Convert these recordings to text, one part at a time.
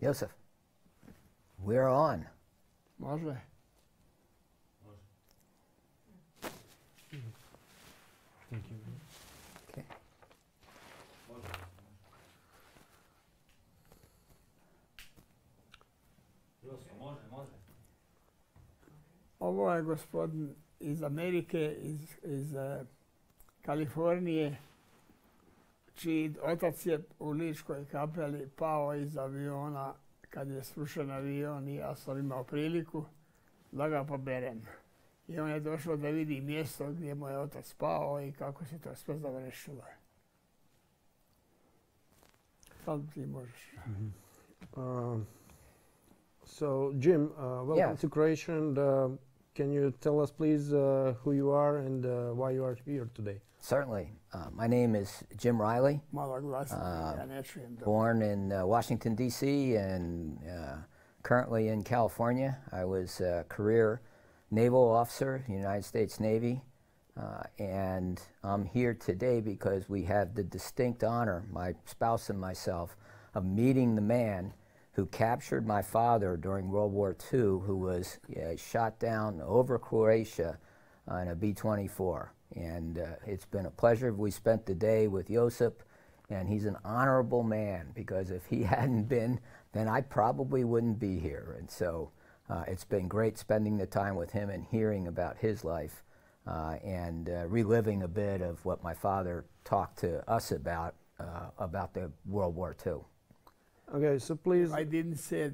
Joseph, we're on. Može. Thank you. Okay. Ovo je gospodin iz Amerike, iz Kalifornije, čiji otac je u Ličkoj kapeli pao iz aviona kad je srušen avion i ja sam imao priliku da ga poberem. I on je došao da vidi mjesto gdje mu je otac pao i kako se to sve završilo. Sad ti možeš. So, Jim, welcome Yeah. to Croatia, and can you tell us, please, who you are and why you are here today? Certainly. My name is Jim Riley, Malo glasno, ja ne čujem dobro. born in Washington, D.C., and currently in California. I was a career naval officer, United States Navy, and I'm here today because we have the distinct honor, my spouse and myself, of meeting the man who captured my father during World War II, who was shot down over Croatia on a B-24. And it's been a pleasure. We spent the day with Josip, and he's an honorable man, because if he hadn't been, then I probably wouldn't be here. And so it's been great spending the time with him and hearing about his life and reliving a bit of what my father talked to us about the World War II. Okay, so please. I didn't say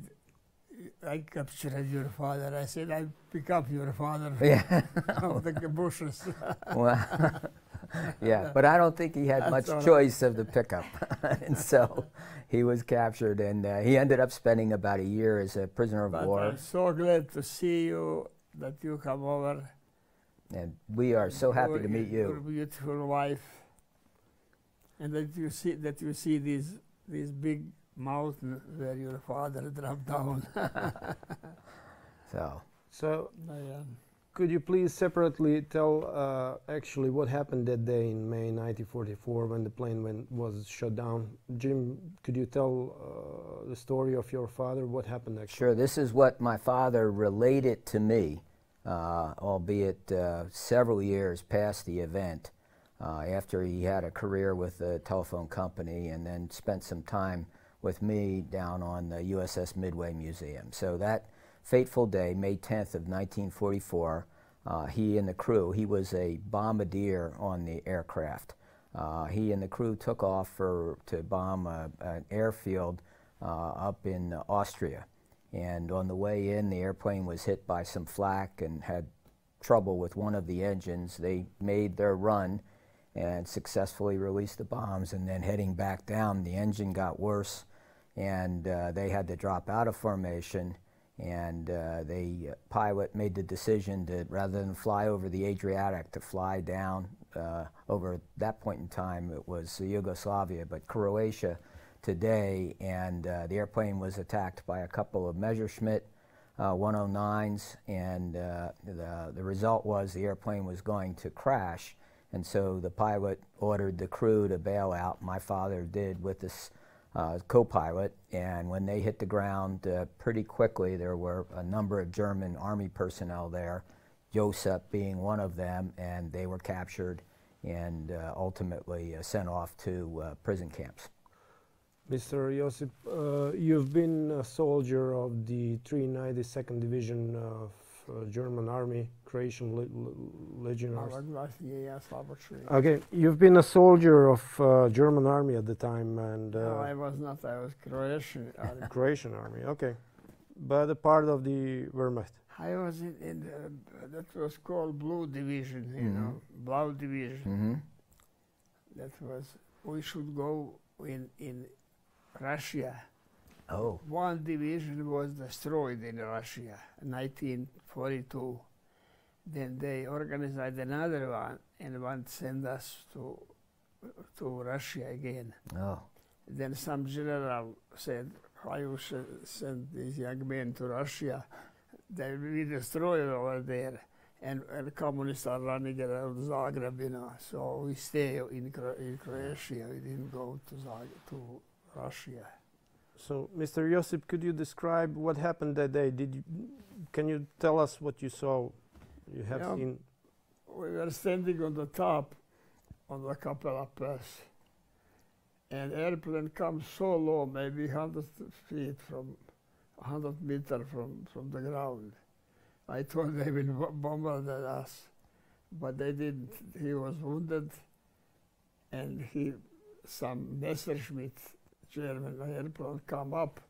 I captured your father. I said I pick up your father of the bushes. Well, yeah, but I don't think he had much choice of the pickup. And so he was captured, and he ended up spending about a year as a prisoner of war. I'm so glad to see you, that you come over. And we are so happy to meet Your you. beautiful wife, and that you see these big mountain where your father dropped down. So Could you please separately tell actually what happened that day in May 1944 when the plane was shut down? Jim, could you tell the story of your father? What happened actually? Sure, this is what my father related to me, albeit several years past the event, after he had a career with a telephone company and then spent some time with me down on the USS Midway Museum. So that fateful day, May 10th of 1944, he and the crew, he was a bombardier on the aircraft. He and the crew took off to bomb an airfield up in Austria. And on the way in, the airplane was hit by some flak and had trouble with one of the engines. They made their run and successfully released the bombs, and then heading back down, the engine got worse, and they had to drop out of formation, and the pilot made the decision to, rather than fly over the Adriatic, to fly down over, at that point in time it was Yugoslavia, but Croatia today, and the airplane was attacked by a couple of Messerschmitt 109s, and the result was the airplane was going to crash, and so the pilot ordered the crew to bail out. My father did with this co-pilot, and when they hit the ground pretty quickly, there were a number of German army personnel there, Joseph being one of them, and they were captured and ultimately sent off to prison camps. Mr. Josip, you've been a soldier of the 392nd Division of German Army, Croatian Legionnaires. Okay, you've been a soldier of German Army at the time, and no, I was not. I was Croatian Army. Croatian Army, okay, but a part of the Wehrmacht. I was in that was called Blue Division, you know, Blau Division. That was, we should go in Russia. Oh. One division was destroyed in Russia in 1942. Then they organized another one and one sent us to Russia again. Oh. Then some general said, why you should send these young men to Russia? They will be destroyed over there. And communists are running around Zagreb, you know. So we stay in Croatia. We didn't go to Russia. So, Mr. Josip, could you describe what happened that day? Can you tell us what you saw? You have seen. We were standing on the top on the Capella Pass, and airplane comes so low, maybe 100 feet from 100 meters from the ground. I thought they will bombard us, but they didn't. He was wounded, and some Messerschmitt German airplane come up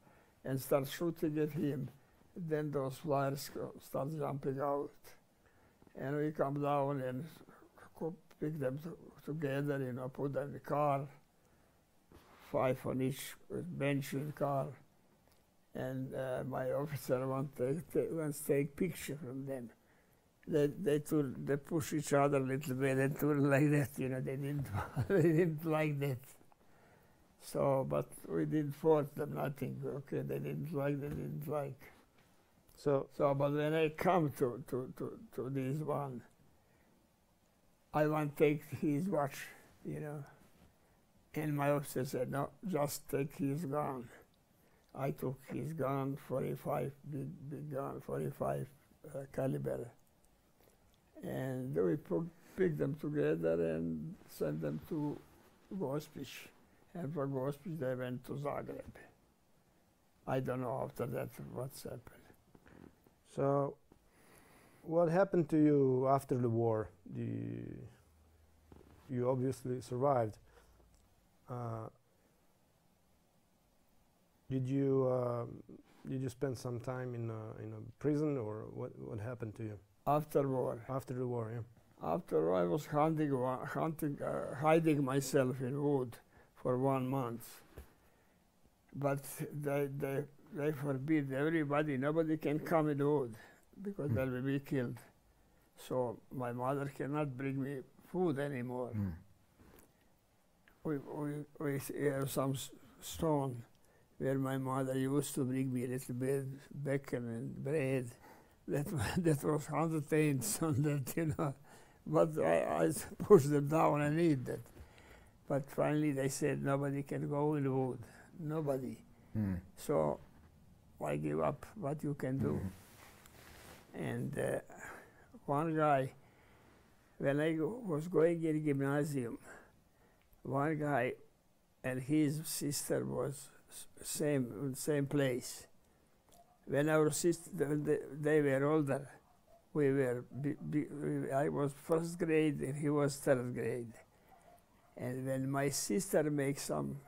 and start shooting at him. Then those flyers start jumping out, and we come down and pick them together, put them in the car, 5 on each bench in the car, and my officer wants to take picture from them. They push each other a little bit and turn like that, they didn't like that. So, but we didn't force them, nothing. Okay, they didn't like. So, but when I come to this one, I want to take his watch, and my officer said, no, just take his gun. I took his gun, 45, big gun, 45 caliber, and we picked them together and sent them to Gospić. And from Gospić they went to Zagreb. I don't know after that what's happened. So, what happened to you after the war? You obviously survived. Did you spend some time in a prison, or what happened to you? After war. After the war, yeah. After I was hiding myself in wood for 1 month, but they forbid everybody. Nobody can come in wood because they will be killed. So my mother cannot bring me food anymore. We have some stone where my mother used to bring me a little bit bacon and bread. That was 100 cents on that, But I pushed them down and eat that. But finally they said nobody can go in the wood. Nobody. So I give up what you can do. And one guy, when I was going in gymnasium, one guy and his sister was same place. When our sister, they were older, I was 1st grade and he was 3rd grade. And when my sister makes some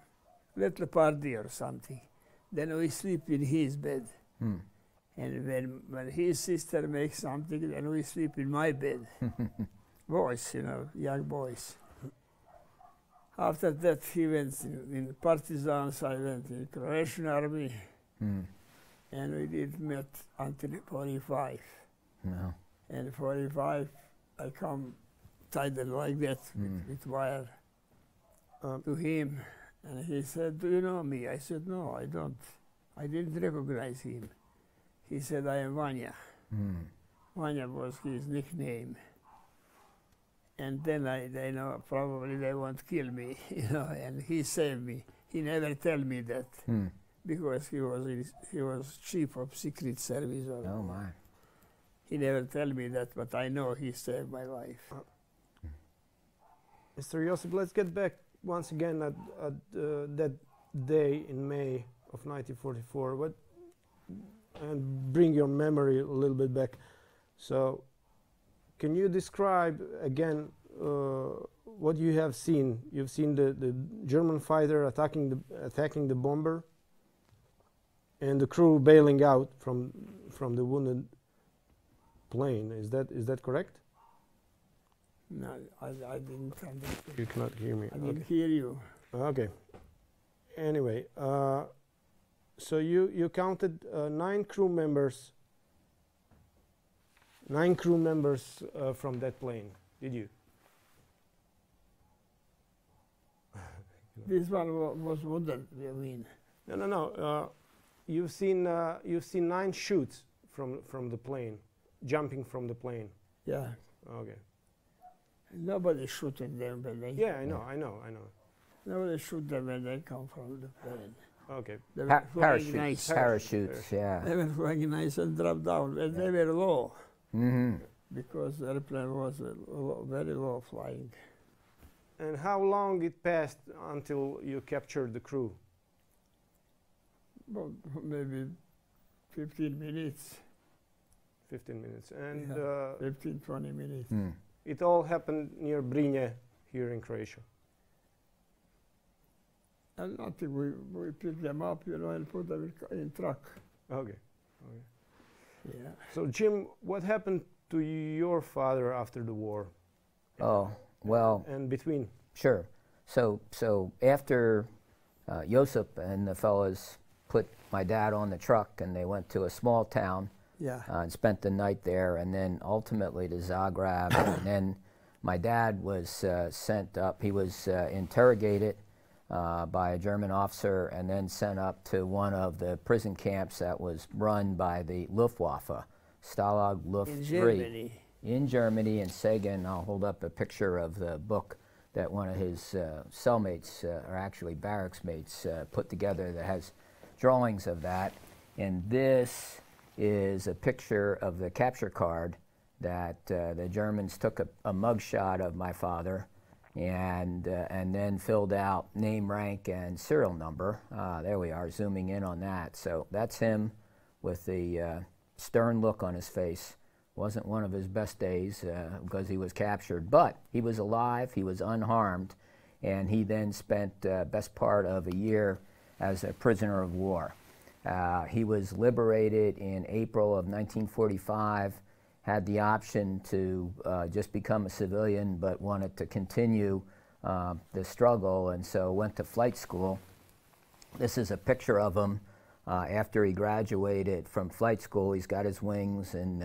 little party or something, then we sleep in his bed. And when his sister makes something, then we sleep in my bed. Boys, young boys. After that, he went in partisans, I went in Croatian army, and we did meet until 45. No. And 45, I come tied like that with wire to him, and he said, "Do you know me?" I said, "No, I don't. I didn't recognize him." He said, "I am Vanya." Vanya was his nickname. And then they know probably they won't kill me, and he saved me. He never tell me that because he was chief of secret service. Oh my! He never tell me that, but I know he saved my life. Mr. Josip, let's get back once again at that day in May of 1944. And bring your memory a little bit back. So, can you describe again what you have seen? You've seen the German fighter attacking the bomber, and the crew bailing out from the wounded plane. Is that correct? No, I didn't understand. You cannot hear me. I didn't hear you. Okay. Anyway, so you counted 9 crew members. 9 crew members from that plane, did you? This one was wounded, you mean? No. You've seen 9 shoots from the plane, jumping from the plane. Yeah. Okay. Nobody shooting them when they. Yeah, I know. Nobody shoot them when they come from the plane. Okay. They were flying nice. Parachutes, yeah. They were flying nice and dropped down. And they were low. Mm-hmm. Because the airplane was very low flying. And how long it passed until you captured the crew? Well, maybe 15 minutes. 15 minutes. And 15, 20 minutes. Mm. It all happened near Brinje here in Croatia. And nothing, we picked them up, you know, and put them in truck. Okay. Yeah. So Jim, what happened to your father after the war? Oh, well. And between? Sure. So after Josip and the fellas put my dad on the truck and they went to a small town and spent the night there, and then ultimately to Zagreb. And then my dad was sent up. He was interrogated by a German officer and then sent up to one of the prison camps that was run by the Luftwaffe, Stalag Luft 3. In Germany. In Germany, in Segen. I'll hold up a picture of the book that one of his cellmates, or actually barracks mates, put together that has drawings of that. And this is a picture of the capture card that the Germans took a mugshot of my father and then filled out name, rank, and serial number. There we are, zooming in on that. So that's him with the stern look on his face. Wasn't one of his best days because he was captured, but he was alive, he was unharmed, and he then spent best part of a year as a prisoner of war. He was liberated in April of 1945, had the option to just become a civilian, but wanted to continue the struggle, and so went to flight school. This is a picture of him after he graduated from flight school. He's got his wings, and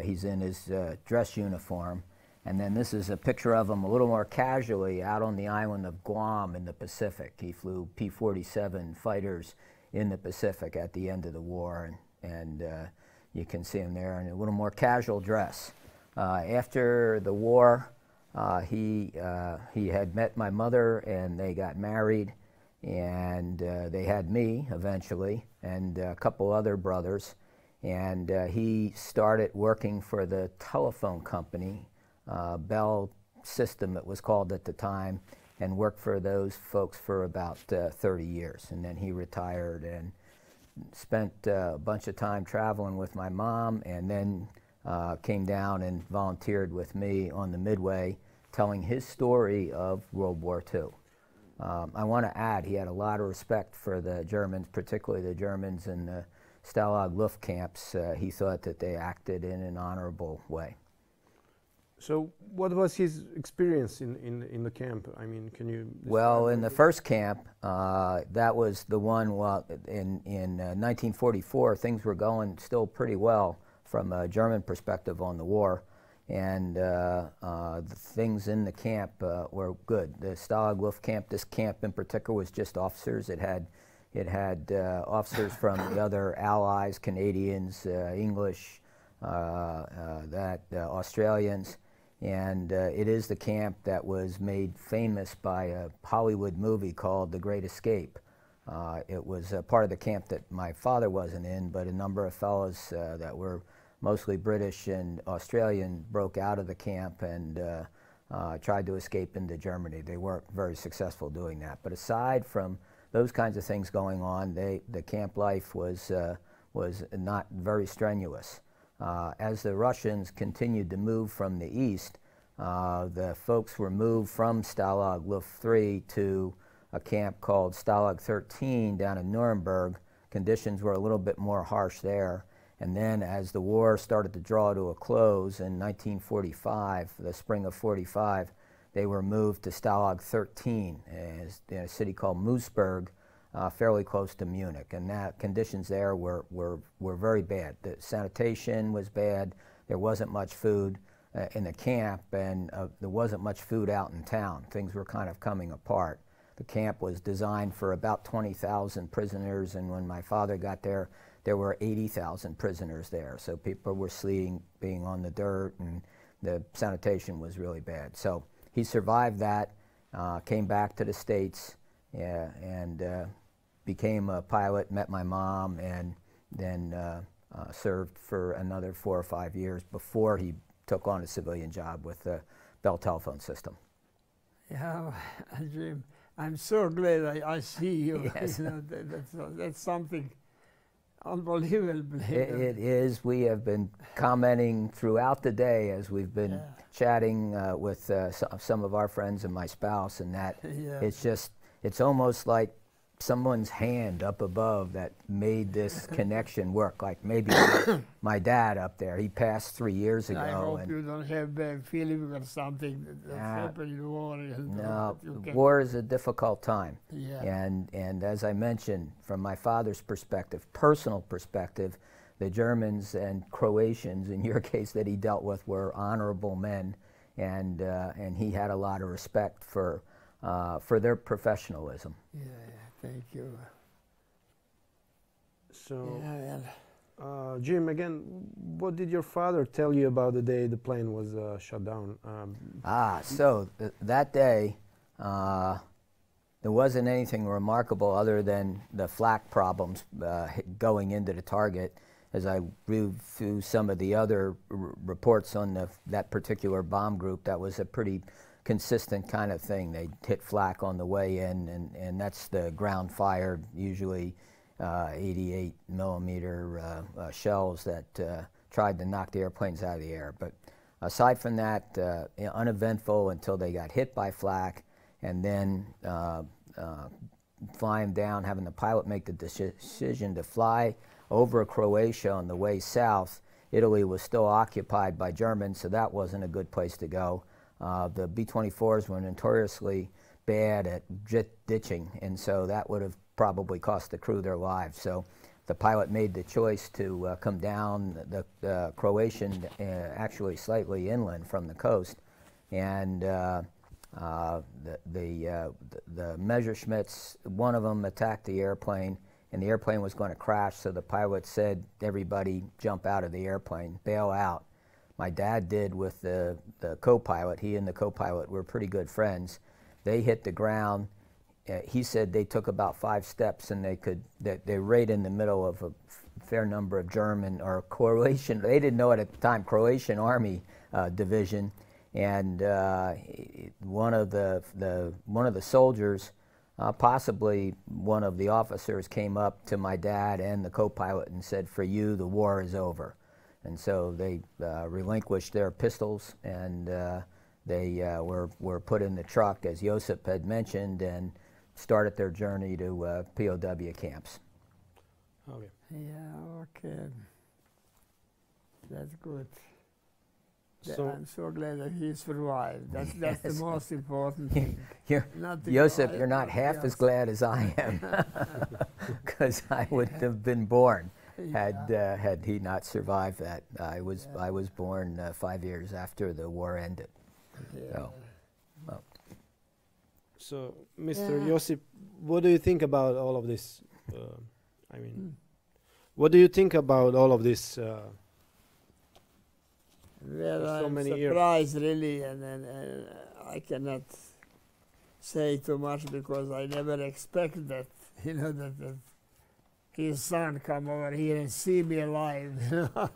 he's in his dress uniform. And then this is a picture of him a little more casually out on the island of Guam in the Pacific. He flew P-47 fighters in the Pacific at the end of the war, and you can see him there in a little more casual dress. After the war, he had met my mother, and they got married, and they had me eventually, and a couple other brothers. And he started working for the telephone company, Bell System it was called at the time, and worked for those folks for about 30 years. And then he retired and spent a bunch of time traveling with my mom, and then came down and volunteered with me on the Midway, telling his story of World War II. I want to add, he had a lot of respect for the Germans, particularly the Germans in the Stalag Luft camps. He thought that they acted in an honorable way. So what was his experience in the camp? I mean, can you... Well, in the first camp, that was the one, in 1944, things were going still pretty well from a German perspective on the war. And the things in the camp were good. The Stalag Luft camp, this camp in particular, was just officers. It had officers from the other allies, Canadians, English, Australians, and it is the camp that was made famous by a Hollywood movie called The Great Escape. It was a part of the camp that my father wasn't in, but a number of fellows that were mostly British and Australian broke out of the camp and tried to escape into Germany. They weren't very successful doing that. But aside from those kinds of things going on, the camp life was not very strenuous. As the Russians continued to move from the east, the folks were moved from Stalag Luft 3 to a camp called Stalag 13 down in Nuremberg. Conditions were a little bit more harsh there. And then as the war started to draw to a close in 1945, the spring of 45, they were moved to Stalag 13, in a city called Moosburg, fairly close to Munich. And that conditions there were very bad. The sanitation was bad. There wasn't much food in the camp, and there wasn't much food out in town. Things were kind of coming apart. The camp was designed for about 20,000 prisoners, and when my father got there, there were 80,000 prisoners there. So people were being on the dirt, and the sanitation was really bad. So he survived that, came back to the States, and became a pilot, met my mom, and then served for another 4 or 5 years before he took on a civilian job with the Bell telephone system. Yeah, Jim, I'm so glad I see you. Yes. You know, that's something unbelievable. It is. We have been commenting throughout the day as we've been chatting with some of our friends and my spouse, and that it's almost like someone's hand up above that made this connection work. Like maybe my dad up there, he passed 3 years ago. I hope you don't have bad feelings or something that's happened in the war. No, war is a difficult time. Yeah. And as I mentioned, from my father's perspective, personal perspective, the Germans and Croatians, in your case, that he dealt with were honorable men, and he had a lot of respect for their professionalism. Yeah, thank you. So, Jim, again, what did your father tell you about the day the plane was shut down? So that day, there wasn't anything remarkable other than the flak problems going into the target. As I read through some of the other reports on that particular bomb group, that was a pretty consistent kind of thing. They hit flak on the way in, and that's the ground fired, usually 88 millimeter shells that tried to knock the airplanes out of the air. But aside from that, uneventful until they got hit by flak, and then flying down, having the pilot make the decision to fly over Croatia on the way south. Italy was still occupied by Germans, so that wasn't a good place to go. The B-24s were notoriously bad at jet ditching, and so that would have probably cost the crew their lives. So the pilot made the choice to come down the Croatian, actually slightly inland from the coast, and the Messerschmitts, one of them attacked the airplane, and the airplane was going to crash, so the pilot said, everybody jump out of the airplane, bail out. My dad did with the co-pilot. He and the co-pilot were pretty good friends. They hit the ground. He said they took about 5 steps, and they right in the middle of a fair number of German or Croatian, they didn't know it at the time, Croatian Army division. And one of the soldiers, possibly one of the officers, came up to my dad and the co-pilot and said, "For you, the war is over." And so they relinquished their pistols, and they were put in the truck, as Josip had mentioned, and started their journey to POW camps. Okay. Yeah, okay. That's good. So I'm so glad that he survived. That's the most important thing. Josip, you're not half as glad as I am, because I wouldn't have been born had he not survived that. I was born 5 years after the war ended. Yeah. So, Mr. Josip, what do you think about all of this? What do you think about all of this? Well, so I'm many surprised, really, and I cannot say too much because I never expected that, you know, that his son come over here and see me alive. You know?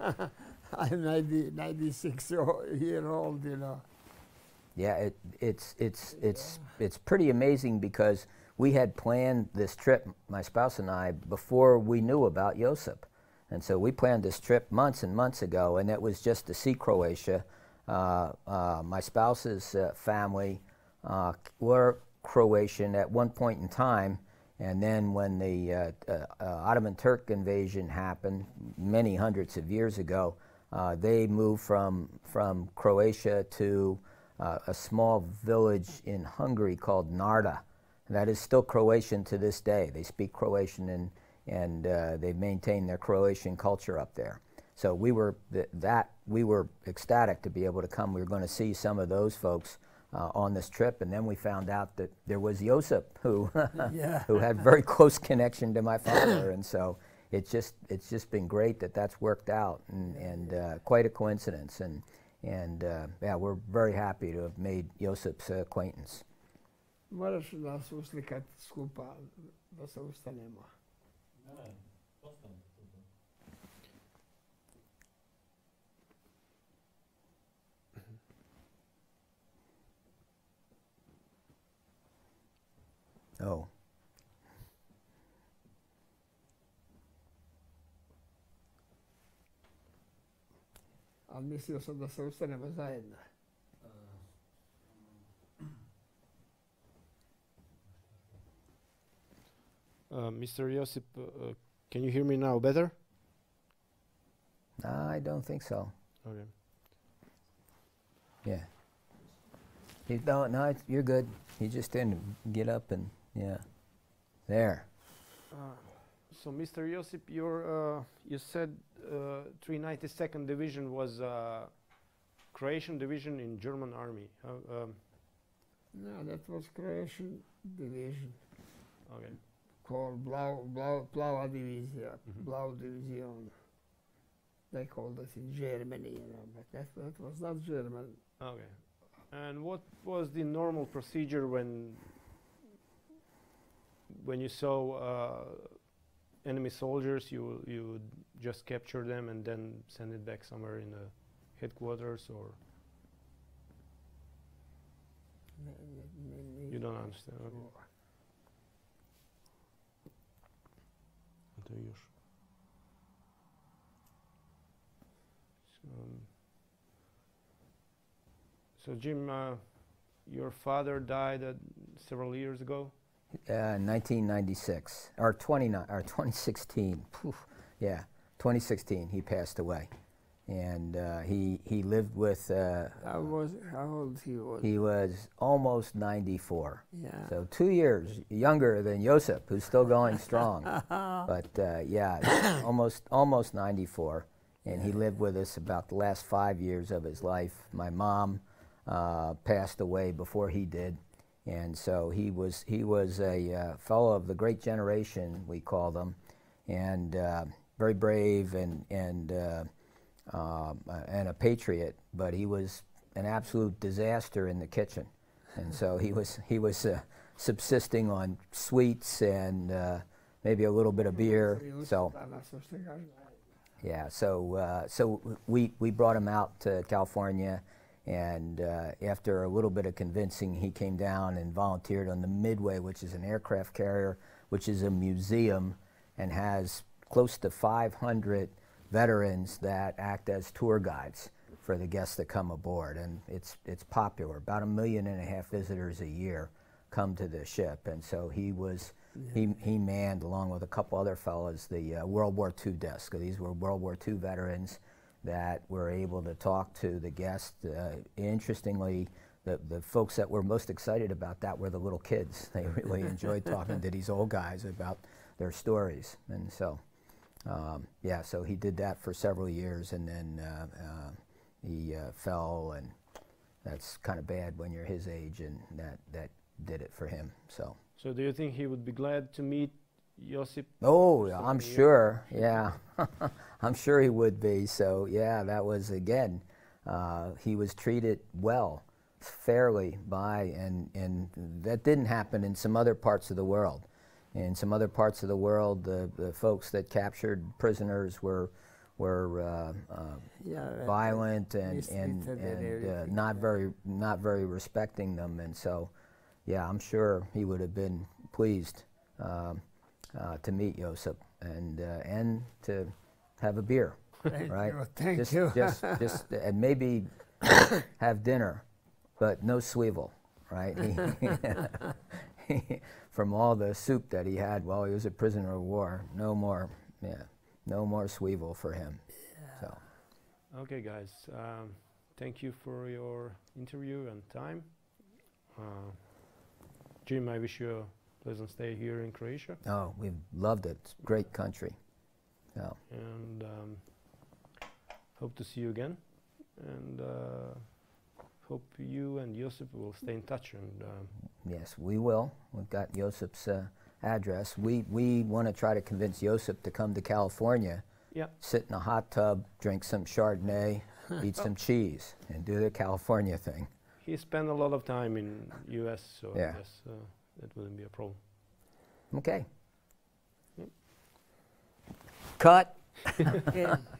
I'm 96-year-old, you know. Yeah, it's pretty amazing, because we had planned this trip, my spouse and I, before we knew about Josip. And so we planned this trip months and months ago, and it was just to see Croatia. My spouse's family were Croatian at one point in time, and then when the Ottoman Turk invasion happened many hundreds of years ago, they moved from Croatia to a small village in Hungary called Narda. That is still Croatian to this day. They speak Croatian, and they've maintained their Croatian culture up there. So we were ecstatic to be able to come. We were going to see some of those folks on this trip, and then we found out that there was Josip, who who had very close connection to my father, and so it's just been great that that's worked out, and quite a coincidence, and yeah, we're very happy to have made Josip's acquaintance. Moraš nas uslikat skupa da se ustanemo. Oh. Ali mislio sam da se ustanemo zajedno. Mr. Josip, can you hear me now better? I don't think so. Okay. Yeah. You don't, no, you're good. You just didn't get up and, yeah. There. So, Mr. Josip, you said 392nd Division was Croatian division in German Army. No, that was Croatian division. Okay. Called Plava divizija, Blau division. They called us in Germany, you know, but that was not German. Okay. And what was the normal procedure when you saw enemy soldiers? You would just capture them and then send it back somewhere in the headquarters, or you don't understand? Okay. So Jim, your father died several years ago? 1996, or 2016. Poof. Yeah, 2016 he passed away. And he lived with... How old he was? He was almost 94. Yeah. So 2 years younger than Josip, who's still going strong. But yeah, almost 94. And he lived with us about the last 5 years of his life. My mom passed away before he did. And so he was a fellow of the great generation, we call them, and very brave and a patriot, but he was an absolute disaster in the kitchen. And so he was subsisting on sweets and maybe a little bit of beer. So yeah, so we brought him out to California, and after a little bit of convincing, he came down and volunteered on the Midway, which is an aircraft carrier, which is a museum and has close to 500 veterans that act as tour guides for the guests that come aboard, and it's popular. About 1.5 million visitors a year come to the ship, and so he manned, along with a couple other fellows, the World War II desk. These were World War II veterans that were able to talk to the guests. Interestingly, the folks that were most excited about that were the little kids. They really enjoyed talking to these old guys about their stories, and so. Yeah, so he did that for several years, and then he fell, and that's kind of bad when you're his age, and that did it for him. So do you think he would be glad to meet Josip? Oh, I'm sure. Yeah, I'm sure he would be. So yeah, that was, again, he was treated well, fairly by, and that didn't happen in some other parts of the world. In some other parts of the world, the folks that captured prisoners were violent and not very respecting them, and so, yeah, I'm sure he would have been pleased to meet Josip and to have a beer, right? Thank you. just and maybe have dinner, but no swivel, right? From all the soup that he had while he was a prisoner of war, no more swivel for him. Yeah. So. Okay, guys, thank you for your interview and time. Jim, I wish you a pleasant stay here in Croatia. Oh, we've loved it. It's a great country. So. And hope to see you again. And hope you and Josip will stay in touch. And yes, we will. We've got Josip's address. We want to try to convince Josip to come to California, sit in a hot tub, drink some Chardonnay, eat some cheese, and do the California thing. he spent a lot of time in U.S., so Yeah. I guess that wouldn't be a problem. Okay. Yep. Cut. כן.